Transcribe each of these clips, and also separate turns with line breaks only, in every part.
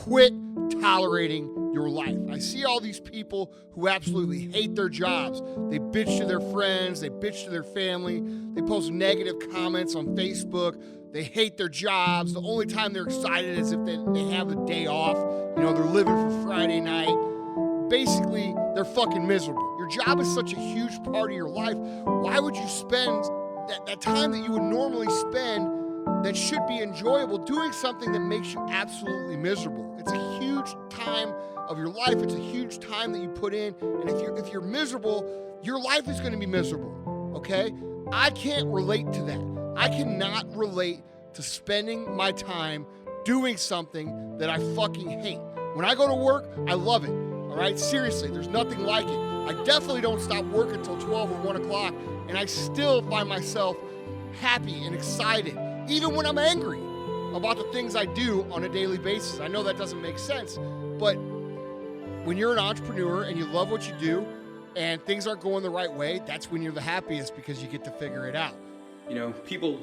Quit tolerating your life. I see all these people who absolutely hate their jobs. They bitch to their friends, they bitch to their family, they post negative comments on Facebook, they hate their jobs. The only time they're excited is if they have the day off. You know, they're living for Friday night. Basically, they're fucking miserable. Your job is such a huge part of your life. Why would you spend that time that you would normally spend that should be enjoyable doing something that makes you absolutely miserable? It's a huge time of your life. It's a huge time that you put in. And if you're miserable, your life is going to be miserable, okay? I can't relate to that. I cannot relate to spending my time doing something that I fucking hate. When I go to work, I love it, all right? Seriously, there's nothing like it. I definitely don't stop work until 12 or 1 o'clock, and I still find myself happy and excited, even when I'm angry about the things I do on a daily basis. I know that doesn't make sense, but when you're an entrepreneur and you love what you do and things aren't going the right way, that's when you're the happiest because you get to figure it out.
You know, people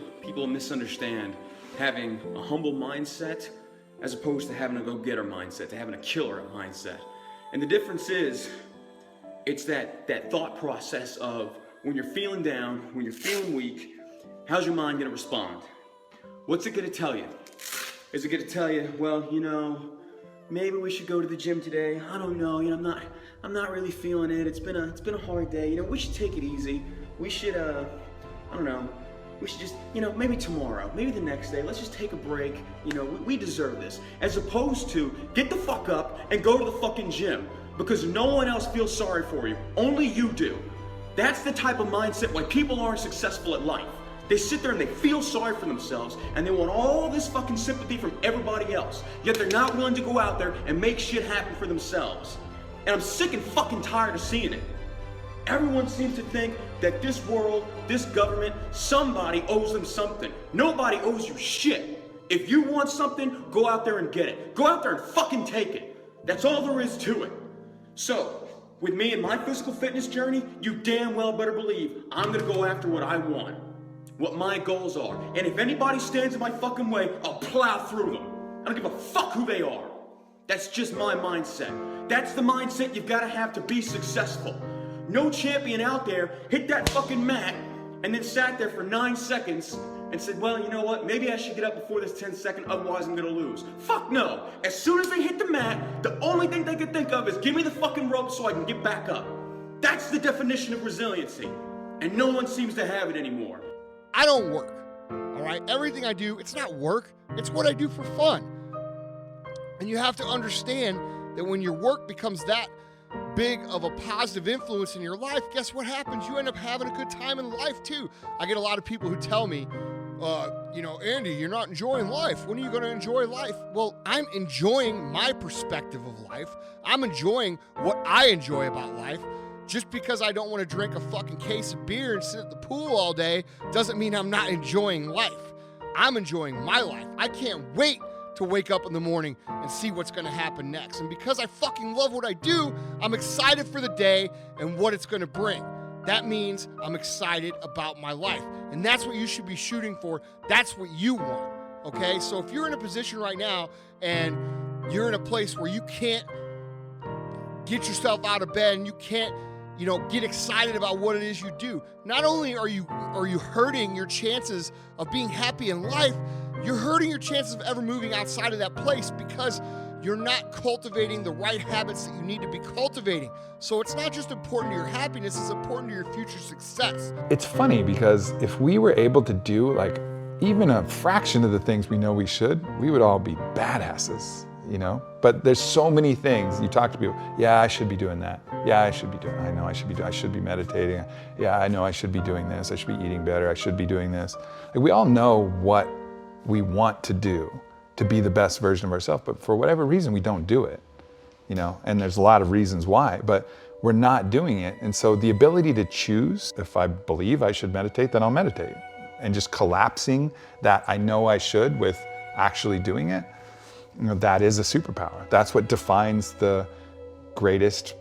misunderstand having a humble mindset as opposed to having a go-getter mindset, to having a killer mindset. And the difference is, it's that thought process of when you're feeling down, when you're feeling weak, how's your mind gonna respond? What's it gonna tell you? Is it gonna tell you, well, you know, maybe we should go to the gym today? I don't know, you know, I'm not really feeling it. It's been a hard day. You know, we should take it easy. We should, I don't know, we should just, you know, maybe tomorrow, maybe the next day, let's just take a break. You know, we deserve this. As opposed to get the fuck up and go to the fucking gym because no one else feels sorry for you. Only you do. That's the type of mindset why people aren't successful at life. They sit there and they feel sorry for themselves and they want all this fucking sympathy from everybody else. Yet they're not willing to go out there and make shit happen for themselves. And I'm sick and fucking tired of seeing it. Everyone seems to think that this world, this government, somebody owes them something. Nobody owes you shit. If you want something, go out there and get it. Go out there and fucking take it. That's all there is to it. So, with me and my physical fitness journey, you damn well better believe I'm gonna go after what I want, what my goals are. And if anybody stands in my fucking way, I'll plow through them. I don't give a fuck who they are. That's just my mindset. That's the mindset you've gotta have to be successful. No champion out there hit that fucking mat and then sat there for 9 seconds and said, well, you know what, maybe I should get up before this 10 second, otherwise I'm gonna lose. Fuck no. As soon as they hit the mat, the only thing they can think of is give me the fucking rope so I can get back up. That's the definition of resiliency. And no one seems to have it anymore.
I don't work, all right? Everything I do, it's not work, it's what I do for fun. And you have to understand that when your work becomes that big of a positive influence in your life, guess what happens? You end up having a good time in life too. I get a lot of people who tell me, you know, Andy, you're not enjoying life. When are you going to enjoy life? Well, I'm enjoying my perspective of life. I'm enjoying what I enjoy about life. Just because I don't want to drink a fucking case of beer and sit at the pool all day doesn't mean I'm not enjoying life. I'm enjoying my life. I can't wait to wake up in the morning and see what's going to happen next. And because I fucking love what I do, I'm excited for the day and what it's going to bring. That means I'm excited about my life. And that's what you should be shooting for. That's what you want. Okay? So if you're in a position right now and you're in a place where you can't get yourself out of bed and you can't, you know, get excited about what it is you do, not only are you hurting your chances of being happy in life, you're hurting your chances of ever moving outside of that place because you're not cultivating the right habits that you need to be cultivating. So it's not just important to your happiness, it's important to your future success.
It's funny because if we were able to do like even a fraction of the things we know we should, we would all be badasses, you know? But there's so many things. You talk to people, yeah, I should be doing that. Yeah, I should be doing, I know I should be meditating. Yeah, I know I should be doing this. I should be eating better. I should be doing this. Like, we all know what we want to do to be the best version of ourselves, but for whatever reason, we don't do it, you know? And there's a lot of reasons why, but we're not doing it. And so the ability to choose, if I believe I should meditate, then I'll meditate. And just collapsing that I know I should with actually doing it, you know, that is a superpower. That's what defines the greatest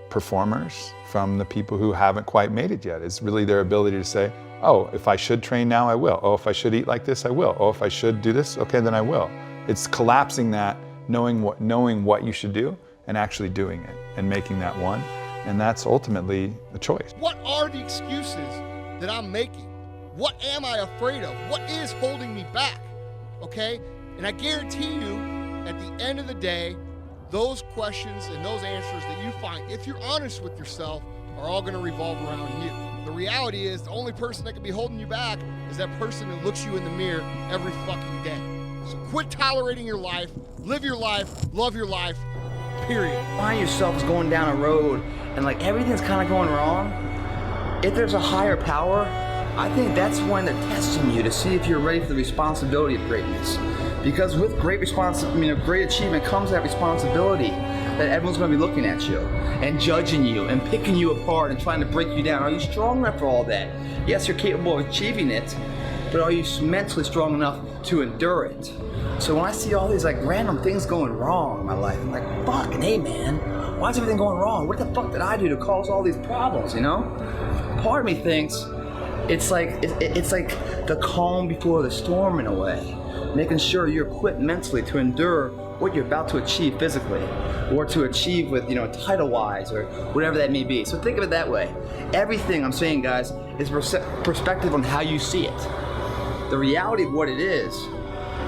performers from the people who haven't quite made it yet, is really their ability to say, oh, if I should train now, I will. Oh, if I should eat like this, I will. Oh, if I should do this, okay, then I will. It's collapsing that knowing what you should do and actually doing it and making that one. And that's ultimately a choice.
What are the excuses that I'm making? What am I afraid of? What is holding me back? Okay? And I guarantee you, at the end of the day, those questions and those answers that you find, if you're honest with yourself, are all going to revolve around you. The reality is the only person that can be holding you back is that person that looks you in the mirror every fucking day. So quit tolerating your life, live your life, love your life, period.
Find yourself going down a road and like everything's kind of going wrong. If there's a higher power, I think that's when they're testing you to see if you're ready for the responsibility of greatness. Because with great great achievement comes that responsibility that everyone's going to be looking at you and judging you and picking you apart and trying to break you down. Are you strong enough for all that? Yes, you're capable of achieving it, but are you mentally strong enough to endure it? So when I see all these like random things going wrong in my life, I'm like, fucking hey man, why is everything going wrong? What the fuck did I do to cause all these problems, you know? Part of me thinks it's like the calm before the storm in a way. Making sure you're equipped mentally to endure what you're about to achieve physically, or to achieve with, title-wise, or whatever that may be. So think of it that way. Everything I'm saying, guys, is perspective on how you see it. The reality of what it is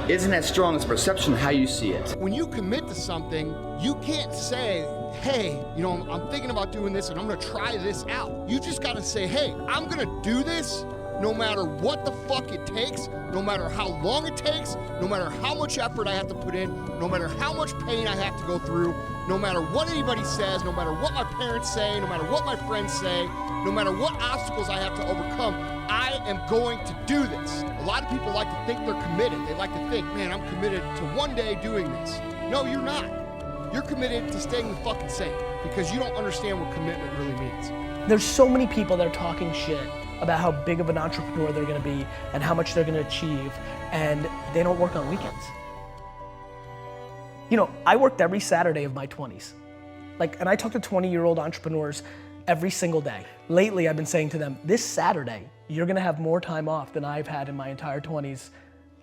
isn't as strong as perception of how you see it.
When you commit to something, you can't say, hey, I'm thinking about doing this and I'm gonna try this out. You just gotta say, hey, I'm gonna do this no matter what the fuck it takes, no matter how long it takes, no matter how much effort I have to put in, no matter how much pain I have to go through, no matter what anybody says, no matter what my parents say, no matter what my friends say, no matter what obstacles I have to overcome, I am going to do this. A lot of people like to think they're committed. They like to think, man, I'm committed to one day doing this. No, you're not. You're committed to staying the fucking same because you don't understand what commitment really means.
There's so many people that are talking shit about how big of an entrepreneur they're gonna be and how much they're gonna achieve, and they don't work on weekends. I worked every Saturday of my 20s. And I talk to 20-year-old entrepreneurs every single day. Lately, I've been saying to them, this Saturday, you're gonna have more time off than I've had in my entire 20s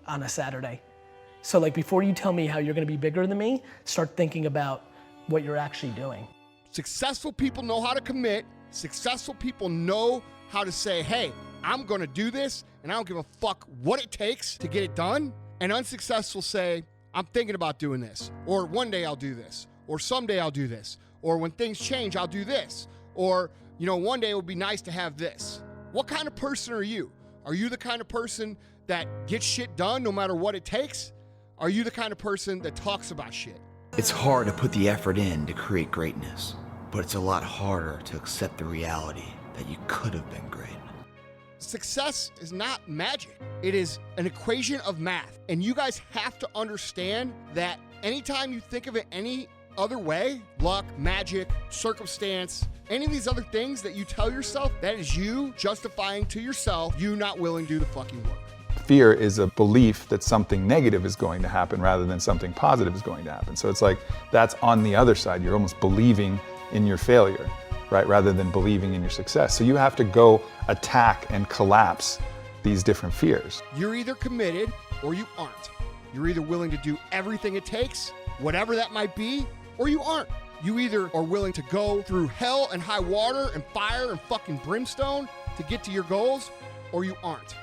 on a Saturday. So before you tell me how you're gonna be bigger than me, start thinking about what you're actually doing.
Successful people know how to commit. Successful people know how to say, hey, I'm gonna do this and I don't give a fuck what it takes to get it done. And unsuccessful say, I'm thinking about doing this, or one day I'll do this, or someday I'll do this, or when things change, I'll do this, or one day it would be nice to have this. What kind of person are you? Are you the kind of person that gets shit done no matter what it takes? Are you the kind of person that talks about shit?
It's hard to put the effort in to create greatness, but it's a lot harder to accept the reality that you could have been great.
Success is not magic. It is an equation of math. And you guys have to understand that anytime you think of it any other way, luck, magic, circumstance, any of these other things that you tell yourself, that is you justifying to yourself you not willing to do the fucking work.
Fear is a belief that something negative is going to happen rather than something positive is going to happen. So it's like that's on the other side. You're almost believing in your failure, right? Rather than believing in your success. So you have to go attack and collapse these different fears.
You're either committed or you aren't. You're either willing to do everything it takes, whatever that might be, or you aren't. You either are willing to go through hell and high water and fire and fucking brimstone to get to your goals, or you aren't.